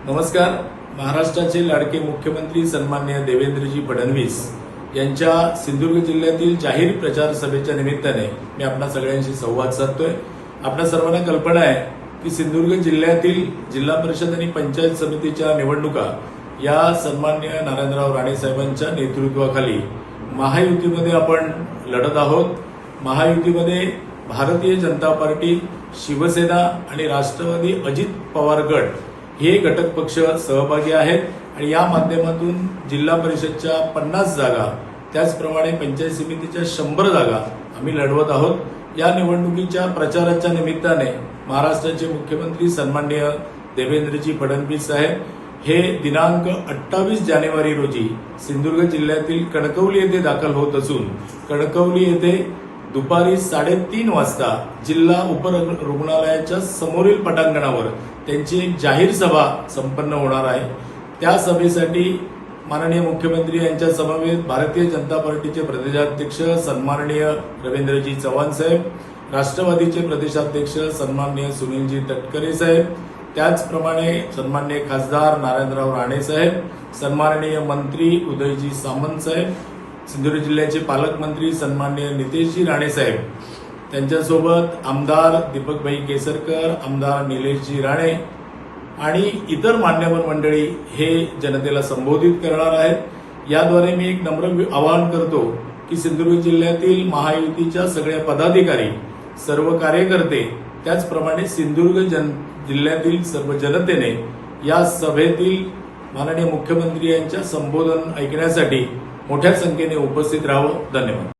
नमस्कार। महाराष्ट्राचे लाडके मुख्यमंत्री सन्माननीय देवेंद्रजी फडणवीस यांच्या सिंधुदुर्ग जिल्ह्यातील जाहीर प्रचार सभेच्या निमित्ताने मी आपणा सगळ्यांशी संवाद साधतोय। आपल्या सर्वांना कल्पना आहे की सिंधुदुर्ग जिल्ह्यातील जिल्हा परिषद आणि पंचायत समितीच्या निवडणुका या सन्माननीय नारायणराव राणे साहेबांच्या नेतृत्वाखाली महायुतीमध्ये आपण लढत आहोत। महायुतीमध्ये भारतीय जनता पार्टी, शिवसेना आणि राष्ट्रवादी अजित पवार गट हे घटक पक्ष सहभागी आहेत आणि या माध्यमातून जिल्हा परिषदच्या 50 जागा त्याचप्रमाणे पंचायत समितीच्या 100 जागा आम्ही लढवत आहोत। या निवडणुकीच्या प्रचाराच्या निमित्ताने महाराष्ट्राचे मुख्यमंत्री सन्माननीय देवेंद्रजी फडणवीस साहेब हे दिनांक 28 जानेवारी रोजी सिंधुदुर्ग जिल्ह्यातील कणकवली येथे दाखल होत असून कणकवली येथे दुपारी 3:30 वाजता जिल्हा उपरुग्णालयाच्या समोरील पटांगणावर त्यांची एक जाहीर सभा संपन्न होणार आहे। त्या सभेसाठी माननीय मुख्यमंत्री यांच्या समवेत भारतीय जनता पार्टीचे प्रदेशाध्यक्ष सन्माननीय रवींद्रजी चव्हाण साहेब, राष्ट्रवादीचे प्रदेशाध्यक्ष सन्माननीय सुनीलजी तटकरे साहेब, त्याचप्रमाणे सन्माननीय खासदार नारायणराव राणे साहेब, सन्माननीय मंत्री उदयजी सामंत साहेब, सिंधुदुर्ग जिल्ह्याचे पालकमंत्री सन्माननीय नितेशजी राणे साहेब, त्यांच्यासोबत आमदार दीपकभाई केसरकर, आमदार निलेशजी राणे आणि इतर मान्यवर मंडळी हे जनतेला संबोधित करणार आहेत। याद्वारे मी एक नम्र आवाहन करतो की सिंधुदुर्ग जिल्ह्यातील महायुतीच्या सगळ्या पदाधिकारी, सर्व कार्यकर्ते, त्याचप्रमाणे सिंधुदुर्ग जिल्ह्यातील सर्व जनतेने या सभेतील माननीय मुख्यमंत्री यांच्या संबोधन ऐकण्यासाठी मोठ्या संख्येने उपस्थित राहावं। धन्यवाद।